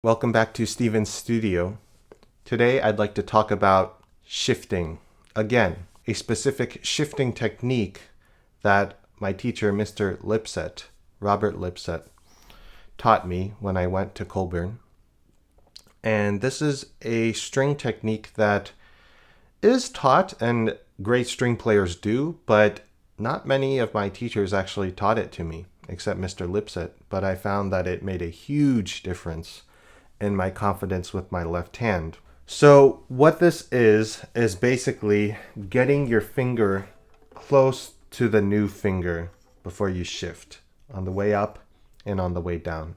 Welcome back to Steven's Studio. Today I'd like to talk about shifting. Again, a specific shifting technique that my teacher, Mr. Lipsett, Robert Lipsett, taught me when I went to Colburn. And this is a string technique that is taught and great string players do, but not many of my teachers actually taught it to me, except Mr. Lipsett. But I found that it made a huge difference in my confidence with my left hand. So what this is basically getting your finger close to the new finger before you shift on the way up and on the way down.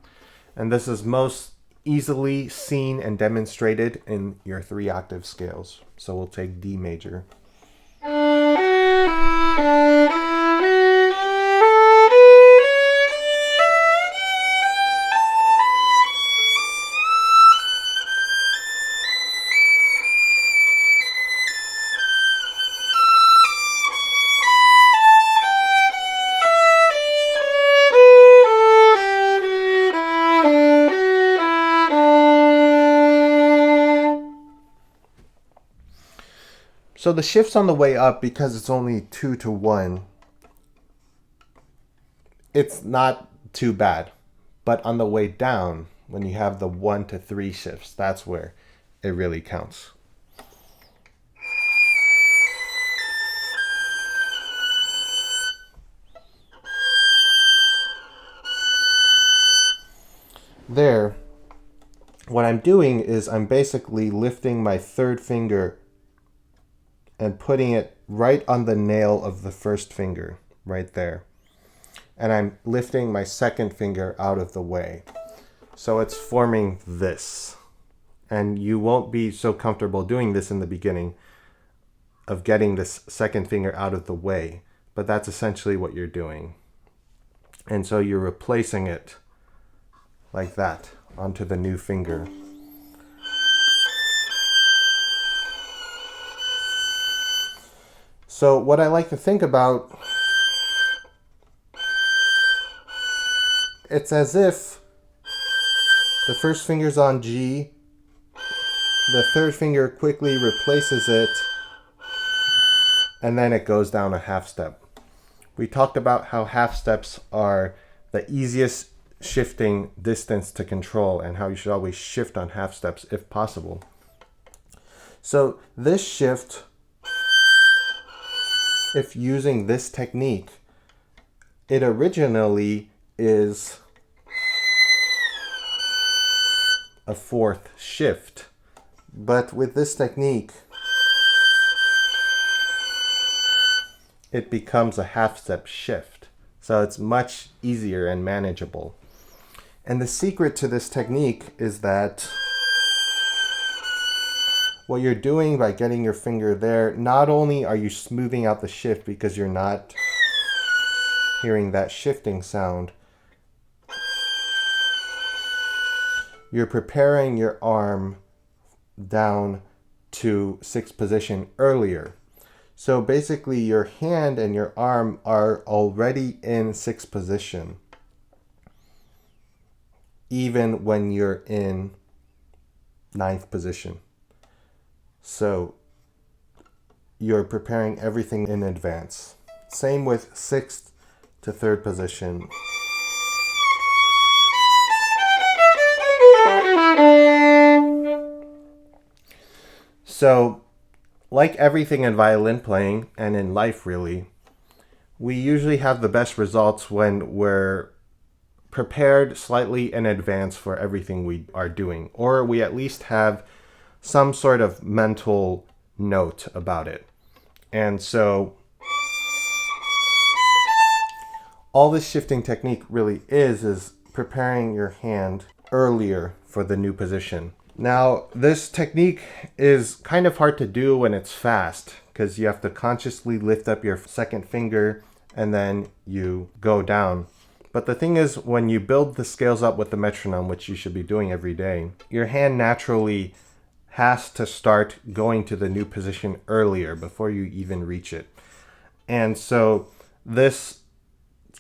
And this is most easily seen and demonstrated in your 3-octave scales. So we'll take D major. So the shifts on the way up, because it's only 2 to 1, it's not too bad. But on the way down, when you have the 1 to 3 shifts, that's where it really counts. There, what I'm doing is I'm basically lifting my third finger and putting it right on the nail of the first finger, right there. And I'm lifting my second finger out of the way. So it's forming this. And you won't be so comfortable doing this in the beginning of getting this second finger out of the way. But that's essentially what you're doing. And so you're replacing it like that onto the new finger. So what I like to think about, it's as if the first finger's on G, the third finger quickly replaces it, and then it goes down a half step. We talked about how half steps are the easiest shifting distance to control and how you should always shift on half steps if possible. So this shift, if using this technique, it originally is a 4th shift. But with this technique, it becomes a half-step shift. So it's much easier and manageable. And the secret to this technique is that what you're doing by getting your finger there, not only are you smoothing out the shift because you're not hearing that shifting sound, you're preparing your arm down to 6th position earlier. So basically your hand and your arm are already in 6th position, even when you're in 9th position. So you're preparing everything in advance. Same with 6th to 3rd position. So, like everything in violin playing and in life really, we usually have the best results when we're prepared slightly in advance for everything we are doing, or we at least have some sort of mental note about it. And so all this shifting technique really is preparing your hand earlier for the new position. Now, this technique is kind of hard to do when it's fast because you have to consciously lift up your second finger and then you go down. But the thing is, when you build the scales up with the metronome, which you should be doing every day, your hand naturally has to start going to the new position earlier before you even reach it. And so this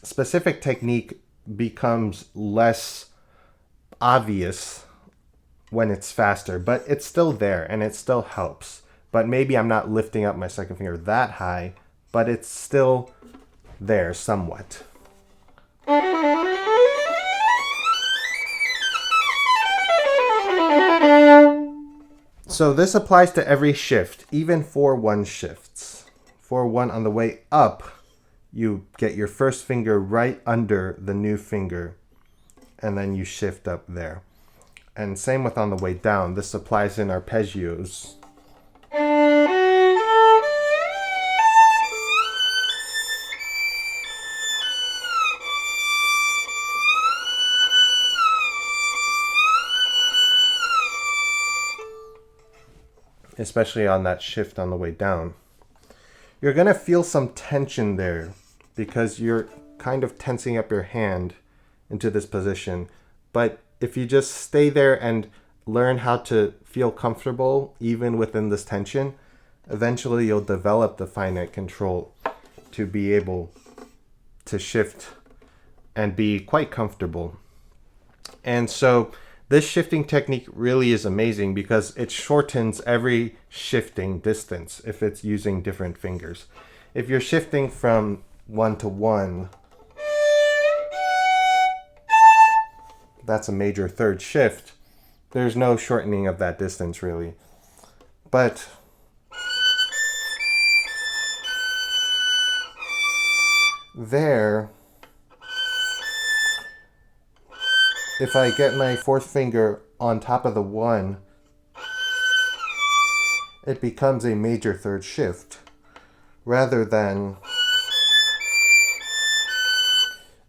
specific technique becomes less obvious when it's faster, but it's still there and it still helps. But maybe I'm not lifting up my second finger that high, but it's still there somewhat. So this applies to every shift, even 4-1 shifts. 4-1 on the way up, you get your first finger right under the new finger, and then you shift up there. And same with on the way down. This applies in arpeggios. Especially on that shift on the way down. You're going to feel some tension there because you're kind of tensing up your hand into this position. But if you just stay there and learn how to feel comfortable even within this tension, eventually you'll develop the finite control to be able to shift and be quite comfortable. And so this shifting technique really is amazing because it shortens every shifting distance if it's using different fingers. If you're shifting from 1 to 1, that's a major third shift. There's no shortening of that distance really. But there, if I get my fourth finger on top of the 1, it becomes a major third shift, rather than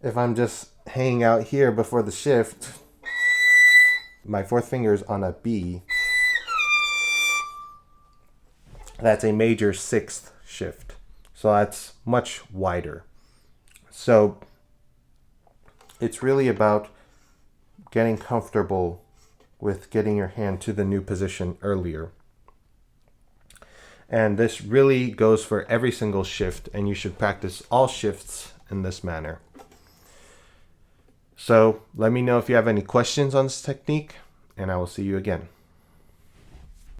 if I'm just hanging out here before the shift, my fourth finger is on a B, that's a major sixth shift. So that's much wider. So it's really about getting comfortable with getting your hand to the new position earlier. And this really goes for every single shift, and you should practice all shifts in this manner. So let me know if you have any questions on this technique, and I will see you again.